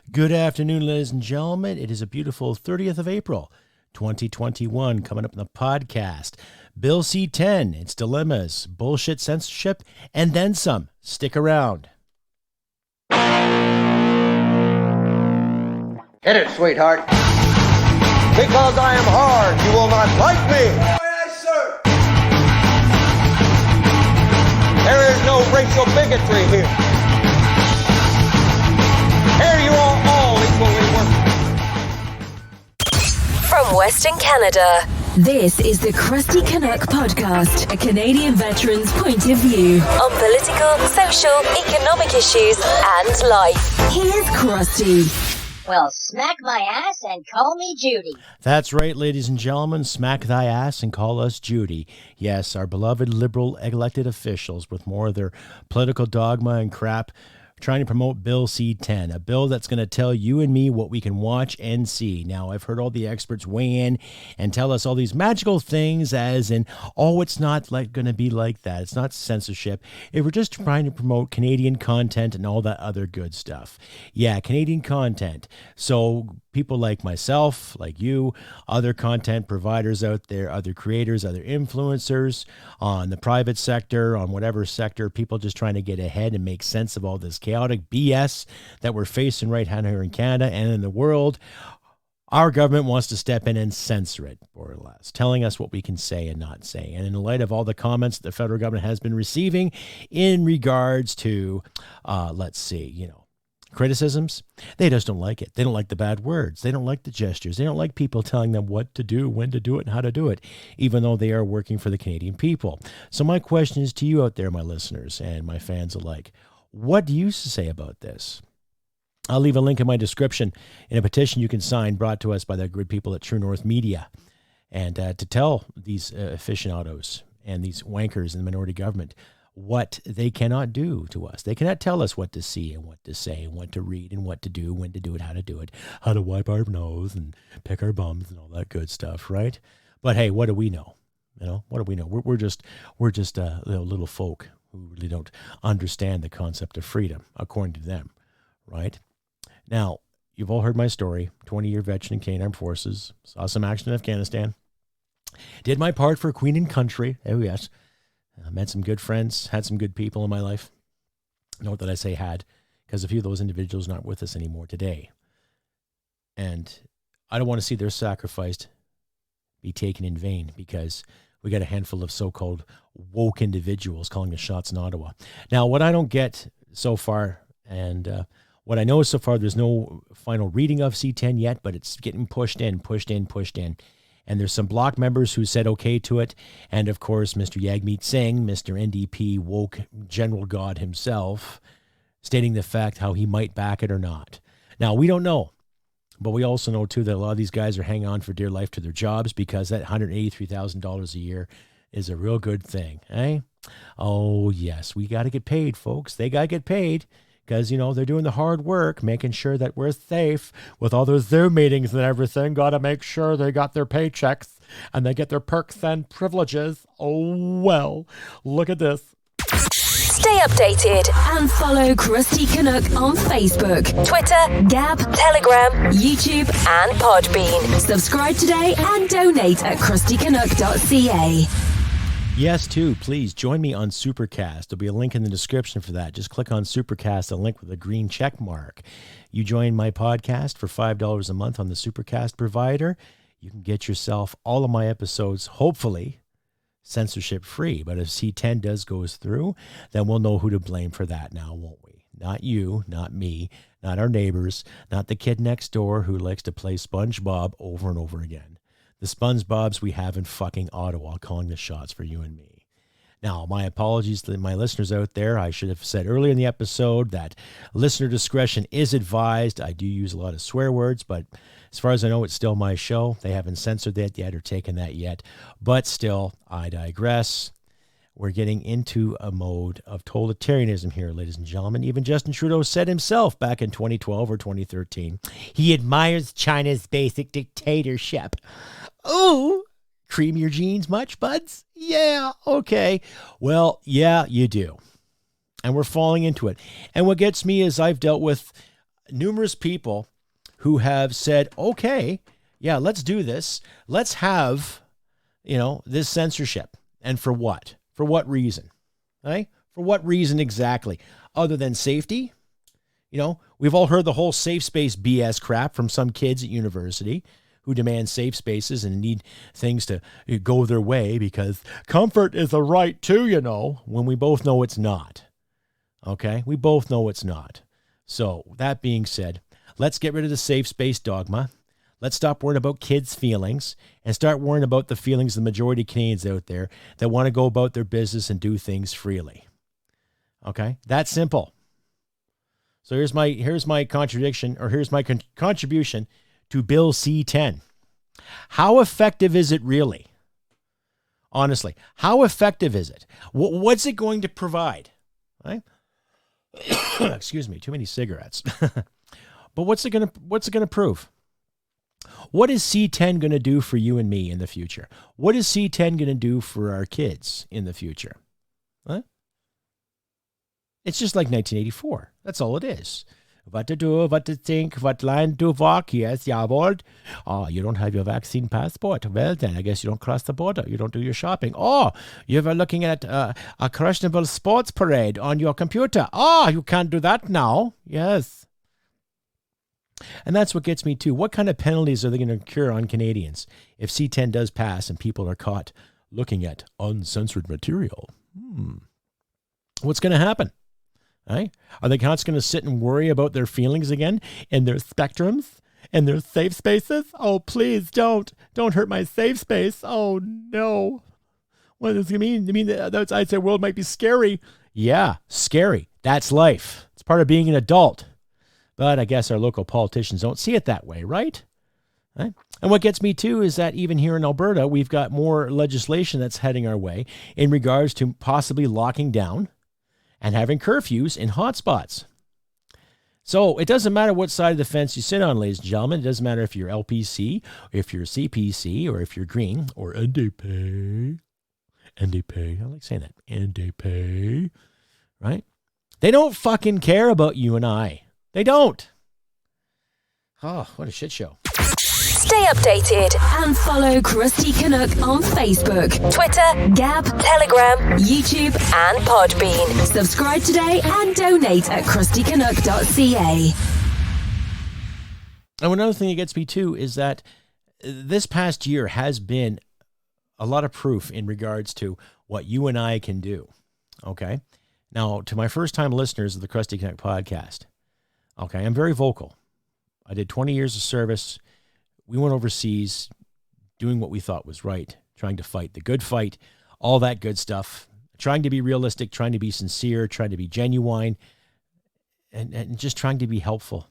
Good afternoon, ladies and gentlemen. It is a beautiful 30th of April, 2021. Coming up in the podcast, Bill C-10, its dilemmas, bullshit censorship, and then some. Stick around. Hit it, sweetheart. Because I am hard, you will not like me. Yes, sir. There is no racial bigotry here. Here you are all equally worthless. From Western Canada, this is the Crusty Canuck podcast, a Canadian veteran's point of view on political, social, economic issues, and life. Here's Crusty. Well, smack my ass and call me Judy. That's right, ladies and gentlemen. Smack thy ass and call us Judy. Yes, our beloved liberal elected officials with more of their political dogma and crap trying to promote Bill C-10, a bill that's going to tell you and me what we can watch and see. Now, I've heard all the experts weigh in and tell us all these magical things as in, oh, it's not going to be like that. It's not censorship. If we're just trying to promote Canadian content and all that other good stuff. Yeah, Canadian content. So people like myself, like you, other content providers out there, other creators, other influencers on the private sector, on whatever sector, people just trying to get ahead and make sense of all this chaotic BS that we're facing right here in Canada and in the world. Our government wants to step in and censor it, more or less, telling us what we can say and not say. And in light of all the comments the federal government has been receiving in regards to, criticisms, they just don't like it. They don't like the bad words. They don't like the gestures. They don't like people telling them what to do, when to do it, and how to do it, even though they are working for the Canadian people. So my question is to you out there, my listeners and my fans alike. What do you say about this? I'll leave a link in my description in a petition you can sign brought to us by the good people at True North Media. And to tell these aficionados and these wankers in the minority government what they cannot do to us. They cannot tell us what to see and what to say and what to read and what to do, when to do it, how to wipe our nose and pick our bums and all that good stuff, right? But hey, what do we know? What do we know? We're just little folk who really don't understand the concept of freedom, according to them, right? Now, you've all heard my story. 20-year veteran in Canadian Armed Forces, saw some action in Afghanistan, did my part for Queen and Country. Oh yes. Met some good friends, had some good people in my life. Note that I say had, because a few of those individuals are not with us anymore today. And I don't want to see their sacrifice be taken in vain, because we got a handful of so-called woke individuals calling the shots in Ottawa. Now, what I don't get so far, and what I know so far, there's no final reading of C-10 yet, but it's getting pushed in. And there's some bloc members who said okay to it. And of course, Mr. Yagmeet Singh, Mr. NDP woke general god himself, stating the fact how he might back it or not. Now, we don't know. But we also know, too, that a lot of these guys are hanging on for dear life to their jobs because that $183,000 a year is a real good thing, eh? Oh, yes, we got to get paid, folks. They got to get paid. Because, they're doing the hard work, making sure that we're safe with all those Zoom meetings and everything. Got to make sure they got their paychecks and they get their perks and privileges. Oh, well, look at this. Stay updated and follow Crusty Canuck on Facebook, Twitter, Gab, Telegram, YouTube, and Podbean. Subscribe today and donate at crustycanuck.ca. Yes, too. Please join me on Supercast. There'll be a link in the description for that. Just click on Supercast, a link with a green check mark. You join my podcast for $5 a month on the Supercast provider. You can get yourself all of my episodes, hopefully, censorship-free. But if C-10 goes through, then we'll know who to blame for that now, won't we? Not you, not me, not our neighbors, not the kid next door who likes to play SpongeBob over and over again. The SpongeBobs we have in fucking Ottawa calling the shots for you and me. Now, my apologies to my listeners out there. I should have said earlier in the episode that listener discretion is advised. I do use a lot of swear words, but as far as I know, it's still my show. They haven't censored that yet or taken that yet. But still, I digress. We're getting into a mode of totalitarianism here, ladies and gentlemen. Even Justin Trudeau said himself back in 2012 or 2013, he admires China's basic dictatorship. Oh, cream your jeans much, buds? Yeah, okay. Well, yeah, you do. And we're falling into it. And what gets me is I've dealt with numerous people who have said, okay, yeah, let's do this. Let's have, this censorship. And for what? For what reason? Right? For what reason exactly? Other than safety? We've all heard the whole safe space BS crap from some kids at university who demand safe spaces and need things to go their way because comfort is a right too, when we both know it's not. Okay? We both know it's not. So that being said, let's get rid of the safe space dogma. Let's stop worrying about kids' feelings and start worrying about the feelings of the majority of Canadians out there that want to go about their business and do things freely. Okay? That's simple. So here's my contradiction, or here's my contribution to Bill C-10. How effective is it really? Honestly, how effective is it? What's it going to provide? Right? Excuse me, too many cigarettes. But what's it going to prove? What is C-10 going to do for you and me in the future? What is C-10 going to do for our kids in the future? Huh? It's just like 1984. That's all it is. What to do, what to think, what line to walk. Yes, jawohl. Oh, you don't have your vaccine passport. Well, then I guess you don't cross the border. You don't do your shopping. Oh, you were looking at a questionable sports parade on your computer. Oh, you can't do that now. Yes. And that's what gets me too. What kind of penalties are they going to incur on Canadians if C-10 does pass and people are caught looking at uncensored material? What's going to happen? Right? Are they just going to sit and worry about their feelings again and their spectrums and their safe spaces? Oh, please don't hurt my safe space. Oh no. What does it mean? You mean that the outside world might be scary? Yeah, scary. That's life. It's part of being an adult. But I guess our local politicians don't see it that way, right? Right? And what gets me too is that even here in Alberta, we've got more legislation that's heading our way in regards to possibly locking down and having curfews in hotspots. So it doesn't matter what side of the fence you sit on, ladies and gentlemen. It doesn't matter if you're LPC, or if you're CPC, or if you're Green, or NDP. NDP. I like saying that. NDP. Right? They don't fucking care about you and I. They don't. Oh, what a shit show. Stay updated and follow Crusty Canuck on Facebook, Twitter, Gab, Telegram, YouTube, and Podbean. Subscribe today and donate at crustycanuck.ca. And another thing that gets me too is that this past year has been a lot of proof in regards to what you and I can do. Okay? Now, to my first-time listeners of the Crusty Canuck podcast, okay, I'm very vocal. I did 20 years of service. We went overseas doing what we thought was right, trying to fight the good fight, all that good stuff, trying to be realistic, trying to be sincere, trying to be genuine, and just trying to be helpful.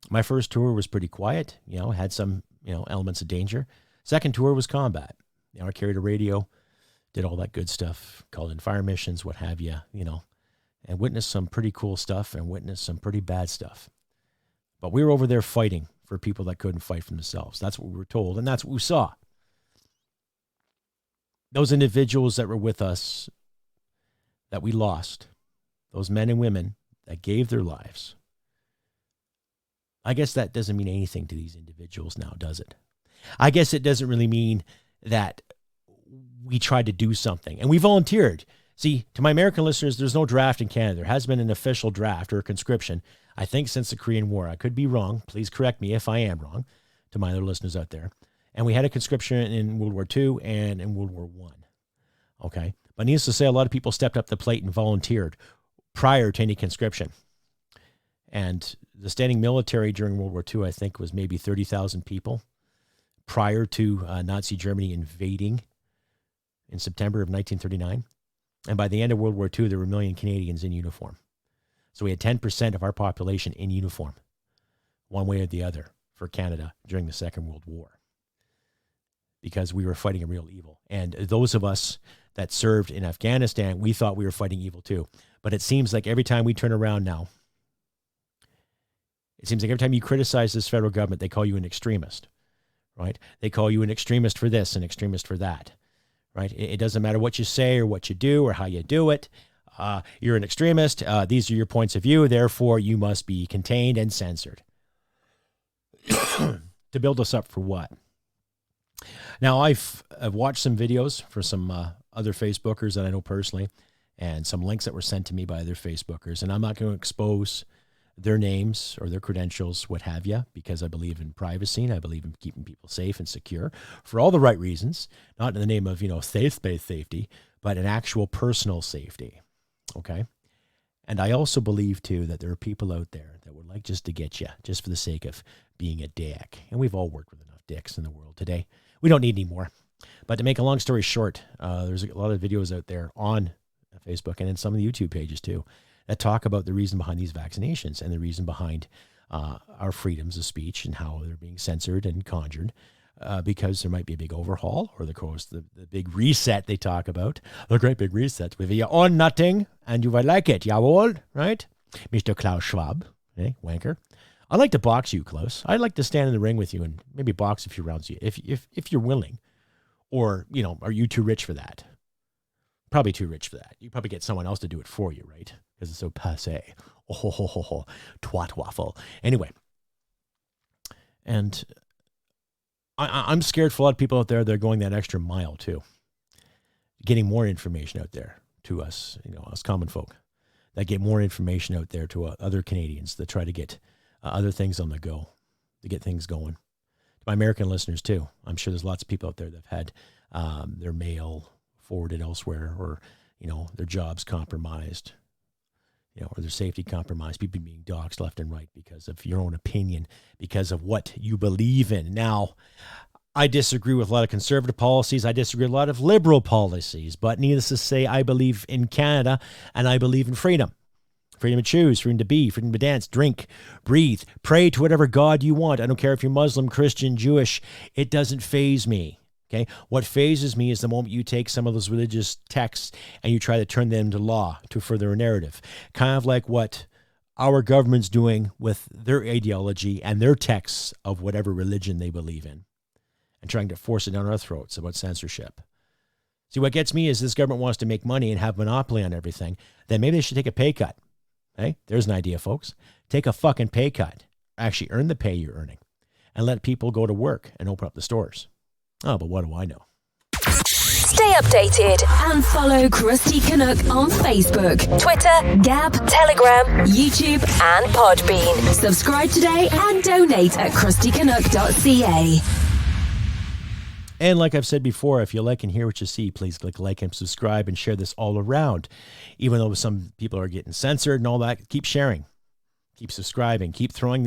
My first tour was pretty quiet, had some, elements of danger. Second tour was combat. I carried a radio, did all that good stuff, called in fire missions, what have you, and witnessed some pretty cool stuff and witnessed some pretty bad stuff. But we were over there fighting for people that couldn't fight for themselves. That's what we were told, and that's what we saw. Those individuals that were with us that we lost, those men and women that gave their lives, I guess that doesn't mean anything to these individuals now, does it? I guess it doesn't really mean that we tried to do something, and we volunteered. See, to my American listeners, there's no draft in Canada. There has been an official draft or a conscription, I think, since the Korean War. I could be wrong. Please correct me if I am wrong, to my other listeners out there. And we had a conscription in World War II and in World War I. Okay? But needless to say, a lot of people stepped up the plate and volunteered prior to any conscription. And the standing military during World War II, I think, was maybe 30,000 people prior to Nazi Germany invading in September of 1939. And by the end of World War II, there were 1 million Canadians in uniform. So we had 10% of our population in uniform, one way or the other, for Canada during the Second World War, because we were fighting a real evil. And those of us that served in Afghanistan, we thought we were fighting evil too. But it seems like every time we turn around now, it seems like every time you criticize this federal government, they call you an extremist, right? They call you an extremist for this, an extremist for that. Right? It doesn't matter what you say or what you do or how you do it. You're an extremist. These are your points of view. Therefore, you must be contained and censored. To build us up for what? Now, I've watched some videos for some other Facebookers that I know personally, and some links that were sent to me by other Facebookers, and I'm not going to expose their names or their credentials, what have you, because I believe in privacy and I believe in keeping people safe and secure for all the right reasons, not in the name of, faith-based safety, but an actual personal safety. Okay? And I also believe, too, that there are people out there that would like just to get you, just for the sake of being a dick. And we've all worked with enough dicks in the world today. We don't need any more. But to make a long story short, there's a lot of videos out there on Facebook and in some of the YouTube pages, too, that talk about the reason behind these vaccinations and the reason behind our freedoms of speech and how they're being censored and conjured because there might be a big overhaul or, of course, the big reset they talk about, the great big reset with you own nothing and you will like it, jawohl, right? Mr. Klaus Schwab, wanker. I'd like to box you, Klaus. I'd like to stand in the ring with you and maybe box a few rounds if you're willing. Or, are you too rich for that? Probably too rich for that. You probably get someone else to do it for you, right? Because it's so passé. Oh, twat waffle. Anyway. And I'm scared for a lot of people out there that are going that extra mile, too. Getting more information out there to us, us common folk. That get more information out there to other Canadians that try to get other things on the go, to get things going. To my American listeners, too. I'm sure there's lots of people out there that have had their mail forwarded elsewhere or, their jobs compromised, or their safety compromised, people being doxxed left and right because of your own opinion, because of what you believe in. Now, I disagree with a lot of conservative policies. I disagree with a lot of liberal policies, but needless to say, I believe in Canada and I believe in freedom. Freedom to choose, freedom to be, freedom to dance, drink, breathe, pray to whatever God you want. I don't care if you're Muslim, Christian, Jewish. It doesn't faze me. Okay? What phases me is the moment you take some of those religious texts and you try to turn them into law to further a narrative. Kind of like what our government's doing with their ideology and their texts of whatever religion they believe in and trying to force it down our throats about censorship. See, what gets me is this government wants to make money and have monopoly on everything. Then maybe they should take a pay cut. Hey, there's an idea, folks. Take a fucking pay cut. Actually earn the pay you're earning and let people go to work and open up the stores. Oh, but what do I know? Stay updated and follow Crusty Canuck on Facebook, Twitter, Gab, Telegram, YouTube, and Podbean. Subscribe today and donate at crustycanuck.ca. And like I've said before, if you like and hear what you see, please click like and subscribe and share this all around. Even though some people are getting censored and all that, keep sharing, keep subscribing, keep throwing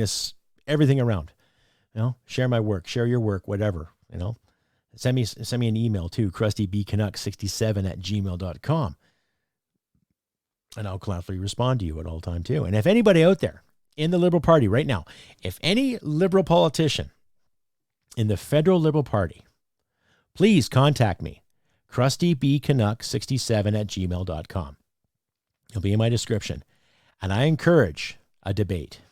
everything around. Share my work, share your work, whatever, Send me an email too, crustybcanuck67@gmail.com. And I'll gladly respond to you at all time too. And if anybody out there in the Liberal Party right now, if any Liberal politician in the federal Liberal Party, please contact me, crustybcanuck67@gmail.com. It'll be in my description. And I encourage a debate.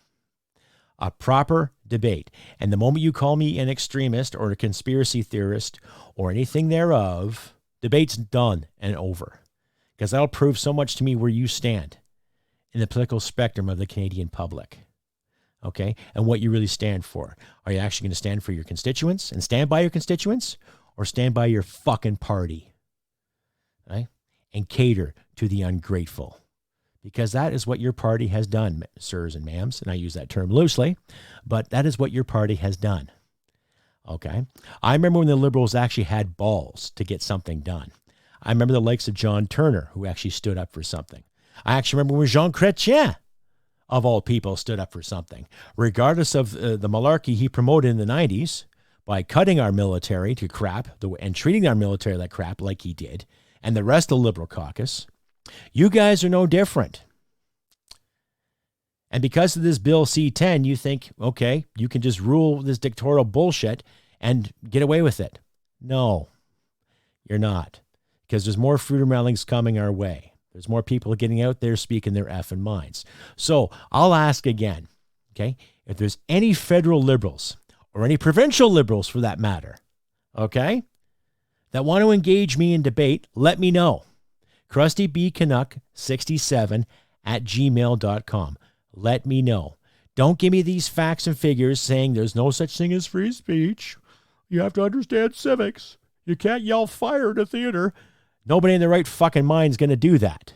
A proper debate. And the moment you call me an extremist or a conspiracy theorist or anything thereof, debate's done and over. Because that'll prove so much to me where you stand in the political spectrum of the Canadian public. Okay? And what you really stand for. Are you actually going to stand for your constituents and stand by your constituents or stand by your fucking party? Right? And cater to the ungrateful. Because that is what your party has done, sirs and ma'ams, and I use that term loosely, but that is what your party has done. Okay? I remember when the Liberals actually had balls to get something done. I remember the likes of John Turner, who actually stood up for something. I actually remember when Jean Chrétien, of all people, stood up for something. Regardless of the malarkey he promoted in the 90s, by cutting our military to crap and treating our military like crap like he did, and the rest of the Liberal caucus, you guys are no different. And because of this bill C-10, you think, okay, you can just rule this dictatorial bullshit and get away with it. No, you're not. Because there's more freedom rallies coming our way. There's more people getting out there speaking their effing minds. So I'll ask again, okay, if there's any federal liberals or any provincial liberals for that matter, okay, that want to engage me in debate, let me know. CrustyBCanuck67@gmail.com. Let me know. Don't give me these facts and figures saying there's no such thing as free speech. You have to understand civics. You can't yell fire in a theater. Nobody in their right fucking mind is going to do that.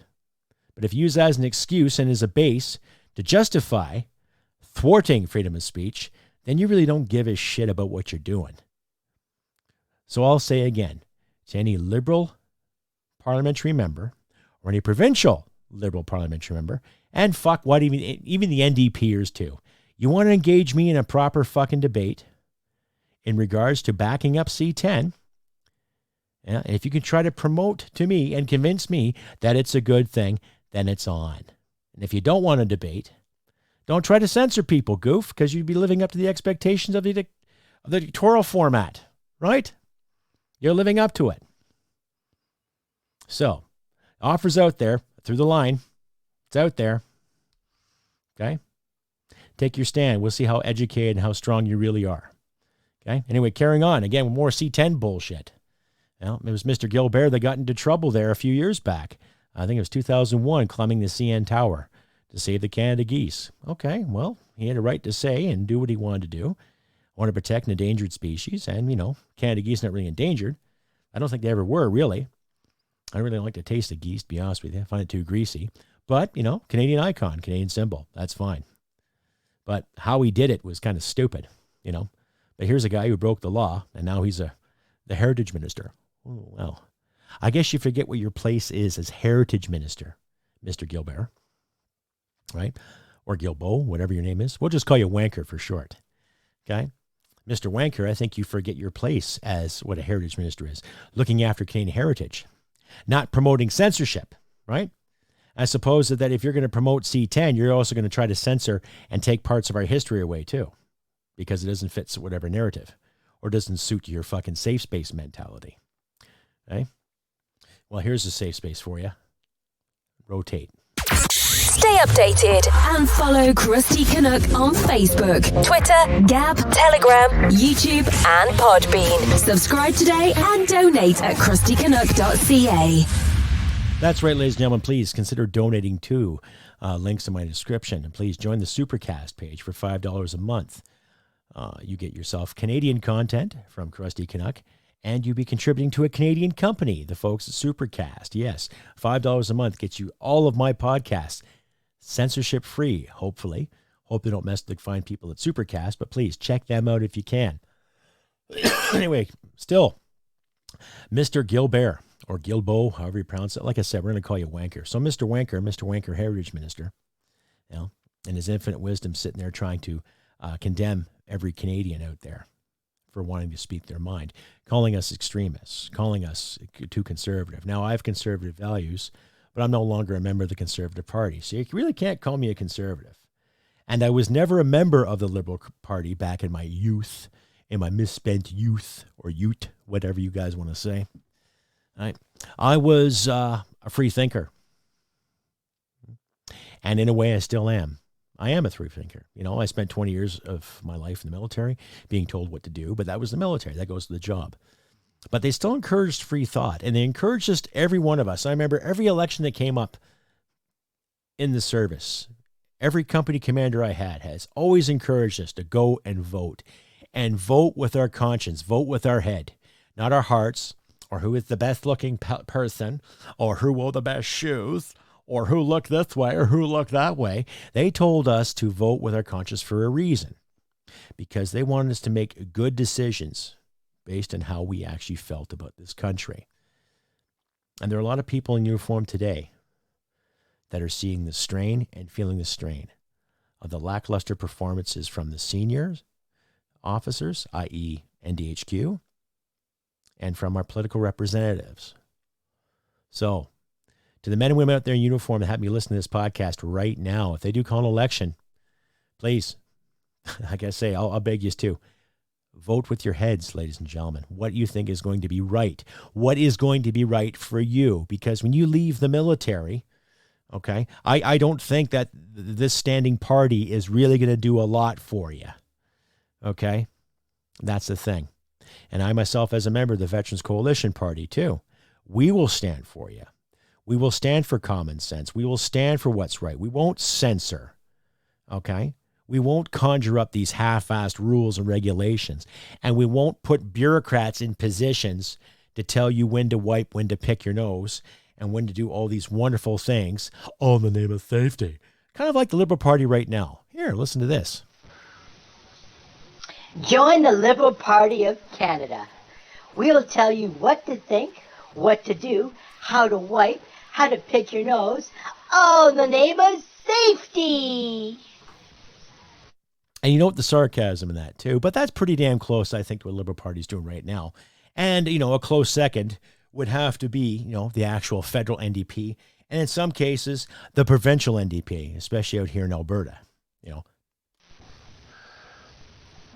But if you use that as an excuse and as a base to justify thwarting freedom of speech, then you really don't give a shit about what you're doing. So I'll say again, to any liberal parliamentary member or any provincial liberal parliamentary member, and fuck what, even the NDPers too. You want to engage me in a proper fucking debate in regards to backing up C-10, and if you can try to promote to me and convince me that it's a good thing, then it's on. And if you don't want to debate, don't try to censor people, goof, because you'd be living up to the expectations of the dictatorial format, right? You're living up to it. So, offers out there through the line. It's out there. Okay? Take your stand. We'll see how educated and how strong you really are. Okay? Anyway, carrying on. Again, with more C-10 bullshit. Well, it was Mr. Gilbert that got into trouble there a few years back. I think it was 2001, climbing the CN Tower to save the Canada geese. Okay, well, he had a right to say and do what he wanted to do. Want to protect an endangered species, and, Canada geese not really endangered. I don't think they ever were, really. I don't really like to taste the geese, to be honest with you. I find it too greasy. But, Canadian icon, Canadian symbol. That's fine. But how he did it was kind of stupid, But here's a guy who broke the law, and now he's the heritage minister. Oh, well, I guess you forget what your place is as heritage minister, Mr. Gilbert, right? Or Gilbo, whatever your name is. We'll just call you Wanker for short, okay? Mr. Wanker, I think you forget your place as what a heritage minister is, looking after Canadian heritage, not promoting censorship, right? I suppose that if you're going to promote C-10, you're also going to try to censor and take parts of our history away too, because it doesn't fit whatever narrative or doesn't suit your fucking safe space mentality. Okay? Well, here's a safe space for you. Rotate. Stay updated and follow Crusty Canuck on Facebook, Twitter, Gab, Telegram, YouTube, and Podbean. Subscribe today and donate at crustycanuck.ca. That's right, ladies and gentlemen. Please consider donating to links in my description. And please join the Supercast page for $5 a month. You get yourself Canadian content from Crusty Canuck, and you'll be contributing to a Canadian company, the folks at Supercast. Yes, $5 a month gets you all of my podcasts, censorship-free, hopefully. Hope they don't mess with the fine people at Supercast, but please check them out if you can. Anyway, still, Mr. Gilbert, or Gilbo, however you pronounce it. Like I said, we're going to call you Wanker. So Mr. Wanker, Heritage Minister, in his infinite wisdom, sitting there trying to condemn every Canadian out there for wanting to speak their mind, calling us extremists, calling us too conservative. Now, I have conservative values, but I'm no longer a member of the Conservative Party. So you really can't call me a conservative. And I was never a member of the Liberal Party back in my youth, in my misspent youth, or ute, whatever you guys want to say. I was a free thinker. And in a way, I still am. I am a free thinker. I spent 20 years of my life in the military being told what to do, but that was the military. That goes to the job. But they still encouraged free thought, and they encouraged just every one of us. I remember every election that came up in the service, every company commander I had has always encouraged us to go and vote with our conscience, vote with our head, not our hearts, or who is the best looking person, or who wore the best shoes, or who looked this way, or who looked that way. They told us to vote with our conscience for a reason, because they wanted us to make good decisions based on how we actually felt about this country. And there are a lot of people in uniform today that are seeing the strain and feeling the strain of the lackluster performances from the seniors, officers, i.e. NDHQ, and from our political representatives. So, to the men and women out there in uniform that have me listen to this podcast right now, if they do call an election, please, like I say, I'll beg you to, vote with your heads, ladies and gentlemen. What you think is going to be right. What is going to be right for you? Because when you leave the military, okay, I don't think that this standing party is really going to do a lot for you. Okay? That's the thing. And I myself, as a member of the Veterans Coalition Party, too, we will stand for you. We will stand for common sense. We will stand for what's right. We won't censor, okay? We won't conjure up these half-assed rules and regulations, and we won't put bureaucrats in positions to tell you when to wipe, when to pick your nose, and when to do all these wonderful things, all in the name of safety. Kind of like the Liberal Party right now. Here, listen to this. Join the Liberal Party of Canada. We'll tell you what to think, what to do, how to wipe, how to pick your nose, all in the name of safety. And you note the sarcasm in that too, but that's pretty damn close, I think, to what Liberal Party's doing right now. And, a close second would have to be, the actual federal NDP, and in some cases, the provincial NDP, especially out here in Alberta,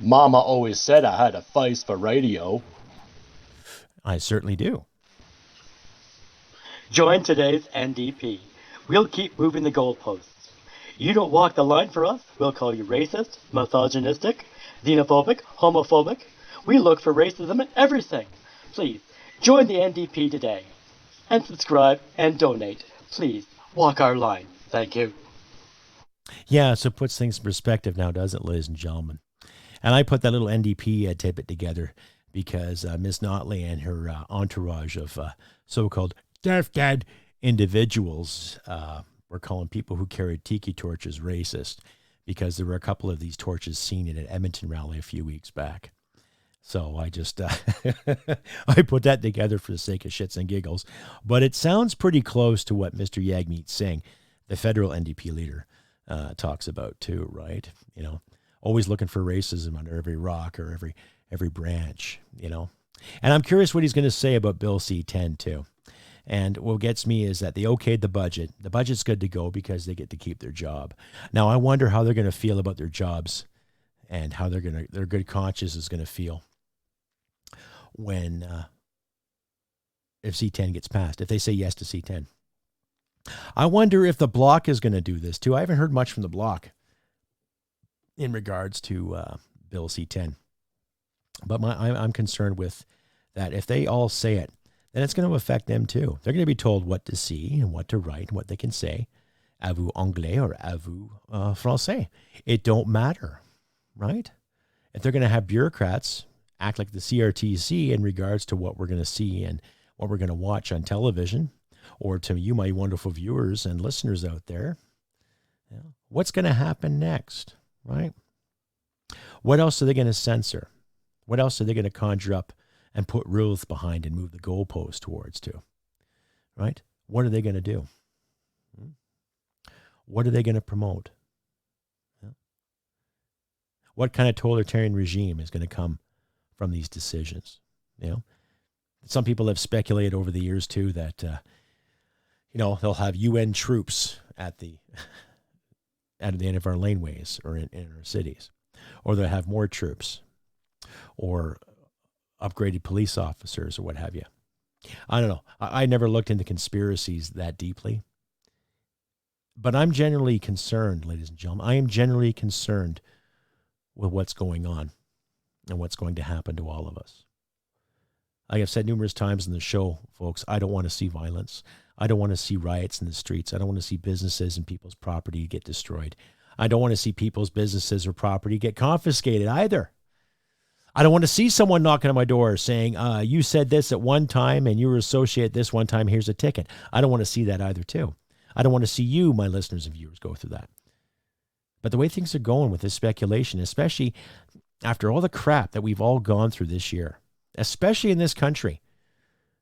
Mama always said I had a face for radio. I certainly do. Join today's NDP. We'll keep moving the goalposts. You don't walk the line for us, we'll call you racist, misogynistic, xenophobic, homophobic. We look for racism in everything. Please, join the NDP today. And subscribe and donate. Please, walk our line. Thank you. Yeah, so it puts things in perspective now, doesn't it, ladies and gentlemen? And I put that little NDP tidbit together because Ms. Notley and her entourage of so-called dead individuals were calling people who carried tiki torches racist because there were a couple of these torches seen at an Edmonton rally a few weeks back. So I just, I put that together for the sake of shits and giggles. But it sounds pretty close to what Mr. Jagmeet Singh, the federal NDP leader, talks about too, right? Always looking for racism under every rock or every branch, And I'm curious what he's going to say about Bill C-10 too. And what gets me is that they okayed the budget. The budget's good to go because they get to keep their job. Now I wonder how they're going to feel about their jobs and how their good conscience is going to feel when if C-10 gets passed, if they say yes to C-10. I wonder if the Bloc is going to do this too. I haven't heard much from the Bloc in regards to Bill C-10. But I'm concerned with that. If they all say it, then it's going to affect them too. They're going to be told what to see and what to write and what they can say. À vous anglais or à vous français. It don't matter, right? If they're going to have bureaucrats act like the CRTC in regards to what we're going to see and what we're going to watch on television, or to you, my wonderful viewers and listeners out there, what's going to happen next, right? What else are they going to censor? What else are they going to conjure up and put rules behind and move the goalpost towards to, right? What are they going to do? What are they going to promote? What kind of totalitarian regime is going to come from these decisions? Some people have speculated over the years too that, they'll have UN troops at the end of our laneways or in our cities, or they'll have more troops or upgraded police officers or what have you. I don't know. I never looked into conspiracies that deeply, but I'm generally concerned, ladies and gentlemen. I am generally concerned with what's going on and what's going to happen to all of us. Like I've said numerous times in the show, folks, I don't want to see violence. I don't want to see riots in the streets. I don't want to see businesses and people's property get destroyed. I don't want to see people's businesses or property get confiscated either. I don't want to see someone knocking on my door saying, you said this at one time and you were associated this one time, here's a ticket. I don't want to see that either too. I don't want to see you, my listeners and viewers, go through that. But the way things are going with this speculation, especially after all the crap that we've all gone through this year, especially in this country,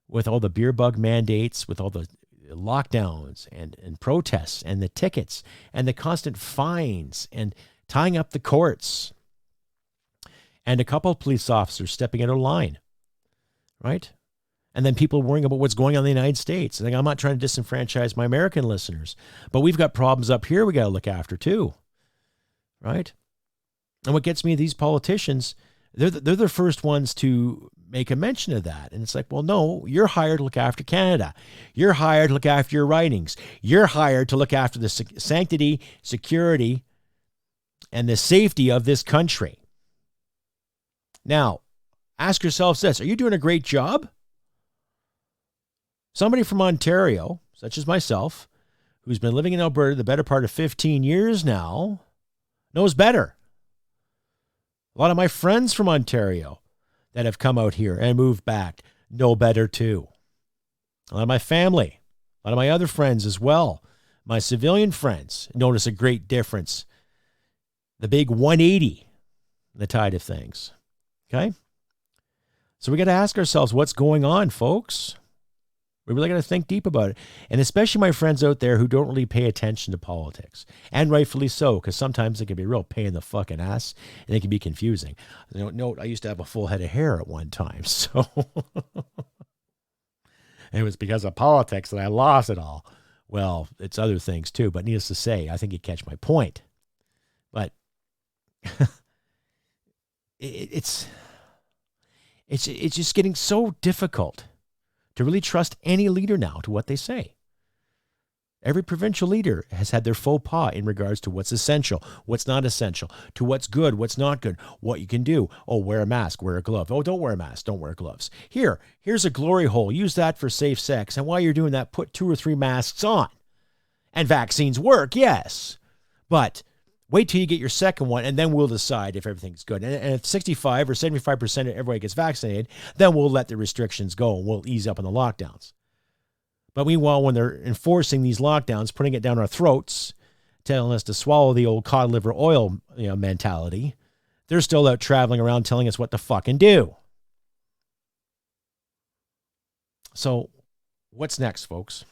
with all the beer bug mandates, with all the lockdowns and protests and the tickets and the constant fines and tying up the courts and a couple of police officers stepping out of line, right? And then people worrying about what's going on in the United States. I'm not trying to disenfranchise my American listeners, but we've got problems up here we got to look after too, right? And what gets me, these politicians, they're the first ones to make a mention of that. And it's like, well, no, you're hired to look after Canada. You're hired to look after your writings. You're hired to look after the sanctity, security, and the safety of this country. Now, ask yourselves this. Are you doing a great job? Somebody from Ontario, such as myself, who's been living in Alberta the better part of 15 years now, knows better. A lot of my friends from Ontario that have come out here and moved back know better too. A lot of my family, a lot of my other friends as well, my civilian friends, notice a great difference. The big 180 in the tide of things. Okay? So we got to ask ourselves, what's going on, folks? We really got to think deep about it. And especially my friends out there who don't really pay attention to politics. And rightfully so, because sometimes it can be a real pain in the fucking ass and it can be confusing. Note, I used to have a full head of hair at one time. So it was because of politics that I lost it all. Well, it's other things too, but needless to say, I think you catch my point. But it's just getting so difficult to really trust any leader now to what they say. Every provincial leader has had their faux pas in regards to what's essential, what's not essential, to what's good, what's not good, what you can do. Oh, wear a mask, wear a glove. Oh, don't wear a mask, don't wear gloves. Here's a glory hole. Use that for safe sex. And while you're doing that, put 2 or 3 masks on. And vaccines work, yes. But wait till you get your second one, and then we'll decide if everything's good. And if 65 or 75% of everybody gets vaccinated, then we'll let the restrictions go, and we'll ease up on the lockdowns. But meanwhile, when they're enforcing these lockdowns, putting it down our throats, telling us to swallow the old cod liver oil mentality, they're still out traveling around telling us what to fucking do. So what's next, folks?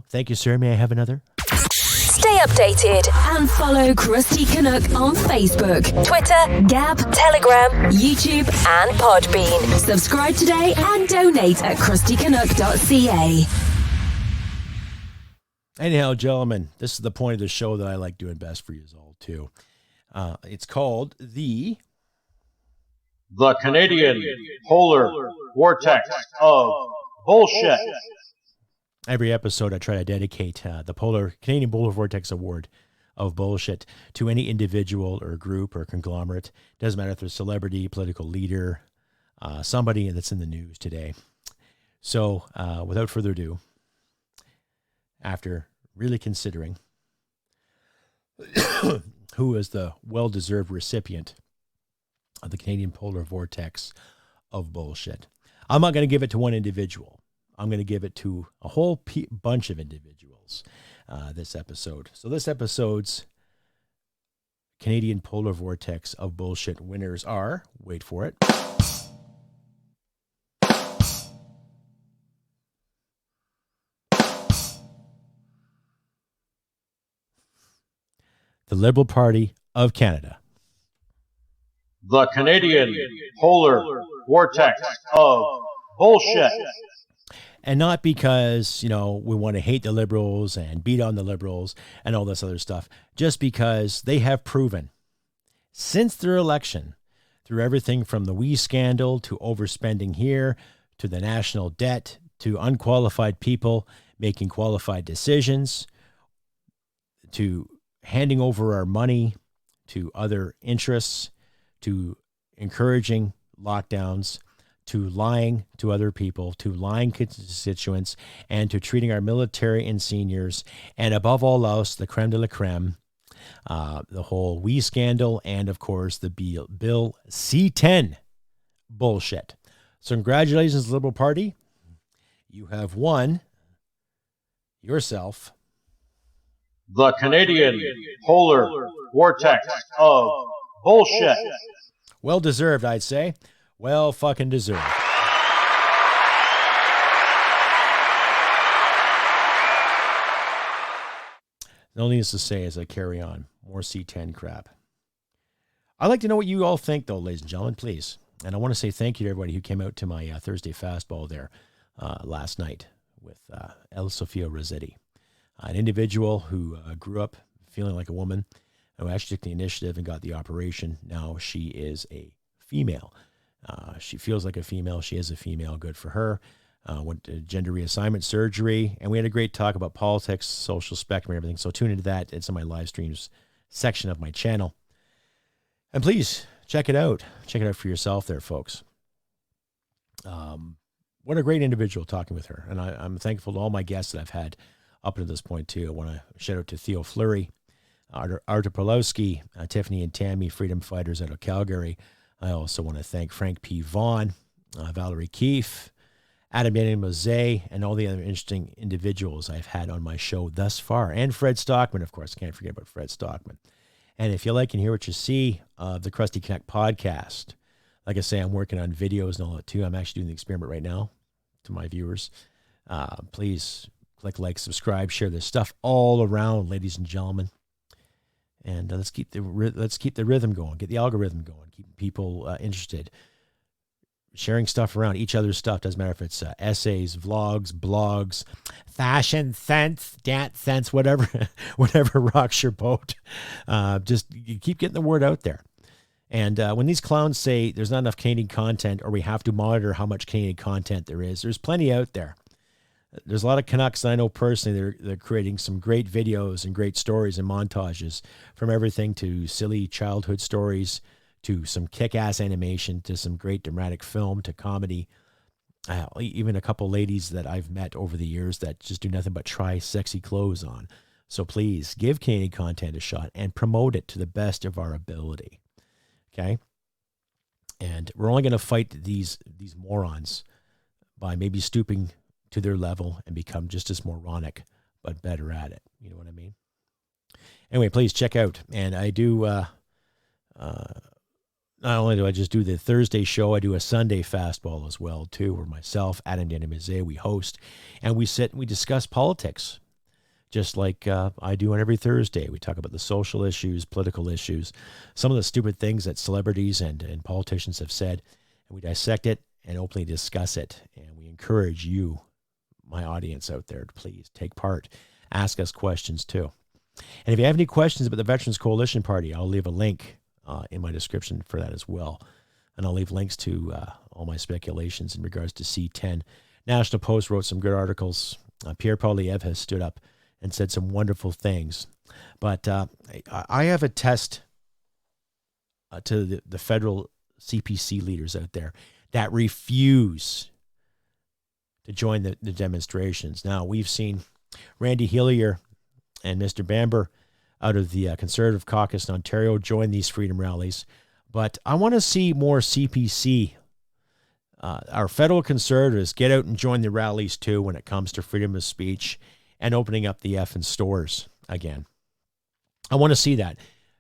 Thank you, sir. May I have another? Stay updated and follow Crusty Canuck on Facebook, Twitter, Gab, Telegram, YouTube, and Podbean. Subscribe today and donate at crustycanuck.ca. Anyhow, gentlemen, this is the point of the show that I like doing best for you all, too. It's called the Canadian Polar Vortex of Bullshit. Every episode, I try to dedicate the Canadian Polar Vortex Award of Bullshit to any individual or group or conglomerate. Doesn't matter if they're a celebrity, political leader, somebody that's in the news today. So, without further ado, after really considering who is the well-deserved recipient of the Canadian Polar Vortex of Bullshit, I'm not going to give it to one individual. I'm going to give it to a whole bunch of individuals this episode. So this episode's Canadian Polar Vortex of Bullshit winners are, wait for it, the Liberal Party of Canada. The Canadian Polar Vortex of Bullshit. And not because, we want to hate the Liberals and beat on the Liberals and all this other stuff. Just because they have proven since their election, through everything from the WE scandal to overspending here, to the national debt, to unqualified people making qualified decisions, to handing over our money to other interests, to encouraging lockdowns, to lying to other people, to lying constituents, and to treating our military and seniors, and above all else, the creme de la creme, the whole WE scandal, and of course, the Bill C-10 bullshit. So congratulations, Liberal Party. You have won yourself the Canadian Polar Vortex of Bullshit. Well deserved, I'd say. Well fucking deserved. No needs to say as I carry on. More C-10 crap. I'd like to know what you all think, though, ladies and gentlemen, please. And I want to say thank you to everybody who came out to my Thursday fastball there last night with El Sofia Rossetti, an individual who grew up feeling like a woman, who actually took the initiative and got the operation. Now she is a female. She feels like a female. She is a female. Good for her. Went to gender reassignment surgery, and we had a great talk about politics, social spectrum, and everything. So tune into that. It's on my live streams section of my channel. And please check it out. Check it out for yourself there, folks. what a great individual talking with her. And I'm thankful to all my guests that I've had up to this point, too. I want to shout out to Theo Fleury, Artur Pawlowski, Tiffany and Tammy, freedom fighters out of Calgary. I also want to thank Frank P. Vaughn, Valerie Keefe, Adam and Mezei, and all the other interesting individuals I've had on my show thus far. And Fred Stockman, of course. Can't forget about Fred Stockman. And if you like and hear what you see of the Crusty Canuck podcast, like I say, I'm working on videos and all that too. I'm actually doing the experiment right now to my viewers. Please click like, subscribe, share this stuff all around, ladies and gentlemen. And let's keep the rhythm going, get the algorithm going, keep people interested. Sharing stuff around, each other's stuff. Doesn't matter if it's essays, vlogs, blogs, fashion sense, dance sense, whatever rocks your boat. Just you keep getting the word out there. And when these clowns say there's not enough Canadian content, or we have to monitor how much Canadian content there is, there's plenty out there. There's a lot of Canucks that I know personally. They're creating some great videos and great stories and montages, from everything to silly childhood stories to some kick-ass animation, to some great dramatic film, to comedy. Even a couple ladies that I've met over the years that just do nothing but try sexy clothes on. So please give Canadian content a shot and promote it to the best of our ability. Okay? And we're only going to fight these morons by maybe stooping to their level and become just as moronic, but better at it. You know what I mean? Anyway, please check out. And I do... not only do I just do the Thursday show, I do a Sunday fastball as well, too, where myself, Adam and Mezei, we host, and we sit and we discuss politics, just like I do on every Thursday. We talk about the social issues, political issues, some of the stupid things that celebrities and politicians have said, and we dissect it and openly discuss it, and we encourage you, my audience out there, to please take part. Ask us questions, too. And if you have any questions about the Veterans Coalition Party, I'll leave a link in my description for that as well. And I'll leave links to all my speculations in regards to C-10. National Post wrote some good articles. Pierre Poilievre has stood up and said some wonderful things. But I have a test to the federal CPC leaders out there that refuse to join the demonstrations. Now, we've seen Randy Hillier and Mr. Bamber out of the Conservative Caucus in Ontario join these freedom rallies. But I want to see more CPC, our federal Conservatives, get out and join the rallies too when it comes to freedom of speech and opening up the effing stores again. I want to see that,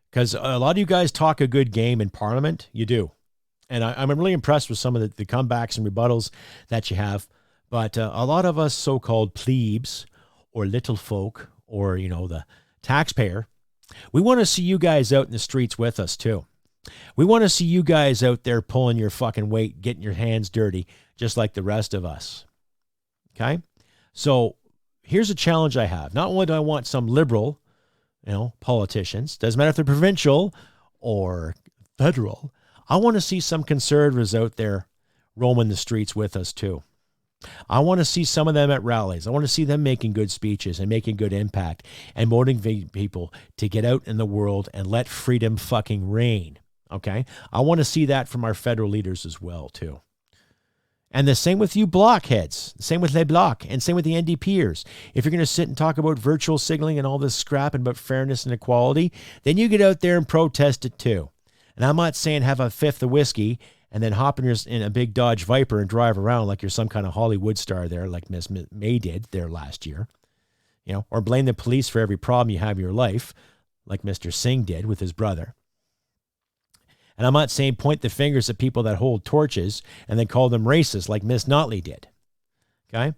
because a lot of you guys talk a good game in Parliament. You do. And I'm really impressed with some of the comebacks and rebuttals that you have. But a lot of us so-called plebes or little folk, or, the taxpayer, we want to see you guys out in the streets with us too. We want to see you guys out there pulling your fucking weight, getting your hands dirty, just like the rest of us. Okay? So here's a challenge I have. Not only do I want some liberal, politicians, doesn't matter if they're provincial or federal, I want to see some conservatives out there roaming the streets with us too. I want to see some of them at rallies. I want to see them making good speeches and making good impact and motivating people to get out in the world and let freedom fucking reign. Okay? I want to see that from our federal leaders as well, too. And the same with you blockheads. The same with Les Blocs, and same with the NDPers. If you're going to sit and talk about virtual signaling and all this scrap and about fairness and equality, then you get out there and protest it too. And I'm not saying have a fifth of whiskey and then hop in a big Dodge Viper and drive around like you're some kind of Hollywood star there, like Miss May did there last year. Or blame the police for every problem you have in your life, like Mr. Singh did with his brother. And I'm not saying point the fingers at people that hold torches and then call them racist like Miss Notley did. Okay?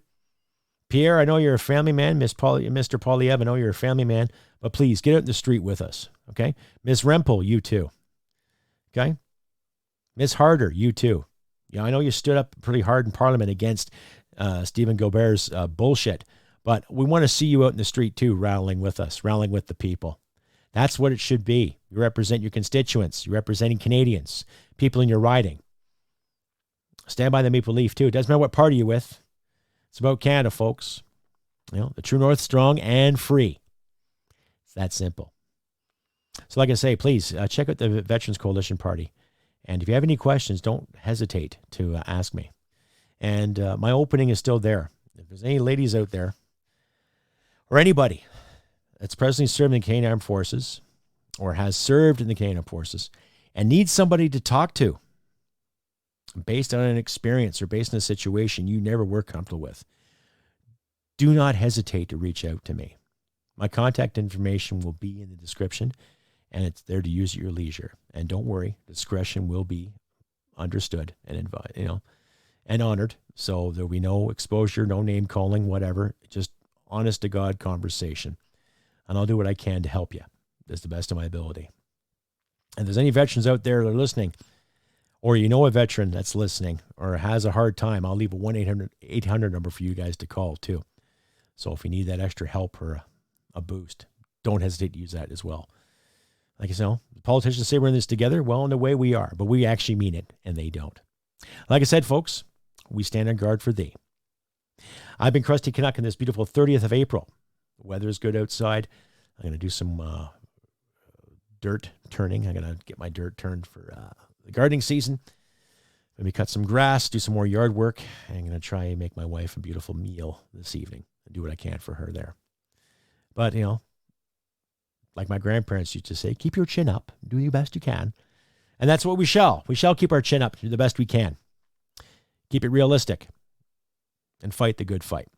Pierre, I know you're a family man. Mr. Poilievre, I know you're a family man. But please, get out in the street with us. Okay? Miss Rempel, you too. Okay? Miss Harder, you too. I know you stood up pretty hard in Parliament against Stephen Gobert's bullshit. But we want to see you out in the street too, rallying with us, rallying with the people. That's what it should be. You represent your constituents. You're representing Canadians, people in your riding. Stand by the Maple Leaf, too. It doesn't matter what party you're with. It's about Canada, folks. The True North, strong and free. It's that simple. So like I say, please check out the Veterans Coalition Party. And if you have any questions, don't hesitate to ask me. And my opening is still there. If there's any ladies out there or anybody that's presently serving the Canadian Armed Forces or has served in the Canadian Armed Forces and needs somebody to talk to based on an experience or based on a situation you never were comfortable with, do not hesitate to reach out to me. My contact information will be in the description, and it's there to use at your leisure. And don't worry, discretion will be understood and and honored. So there'll be no exposure, no name calling, whatever. Just honest to God conversation. And I'll do what I can to help you as the best of my ability. And if there's any veterans out there that are listening, or you know a veteran that's listening or has a hard time, I'll leave a 1-800 number for you guys to call too. So if you need that extra help or a boost, don't hesitate to use that as well. Like I said, the politicians say we're in this together. Well, in a way we are, but we actually mean it, and they don't. Like I said, folks, we stand on guard for thee. I've been Crusty Canuck on this beautiful 30th of April. The weather is good outside. I'm going to do some dirt turning. I'm going to get my dirt turned for the gardening season. Maybe cut some grass, do some more yard work. And I'm going to try and make my wife a beautiful meal this evening and do what I can for her there. But, like my grandparents used to say, keep your chin up, do the best you can. And that's what we shall. We shall keep our chin up, do the best we can. Keep it realistic and fight the good fight.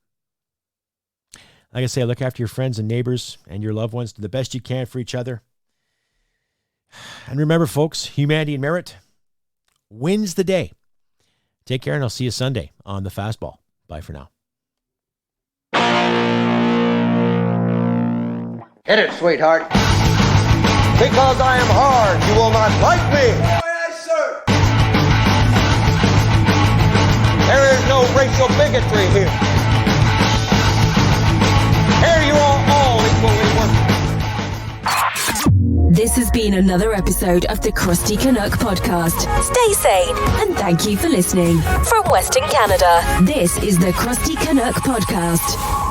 Like I say, look after your friends and neighbors and your loved ones. Do the best you can for each other. And remember, folks, humanity and merit wins the day. Take care, and I'll see you Sunday on the Fastball. Bye for now. Hit it, sweetheart. Because I am hard, you will not like me. Aye, sir. There is no racial bigotry here. Here you are all equally worthy. This has been another episode of the Crusty Canuck podcast. Stay sane and thank you for listening. From Western Canada, this is the Crusty Canuck podcast.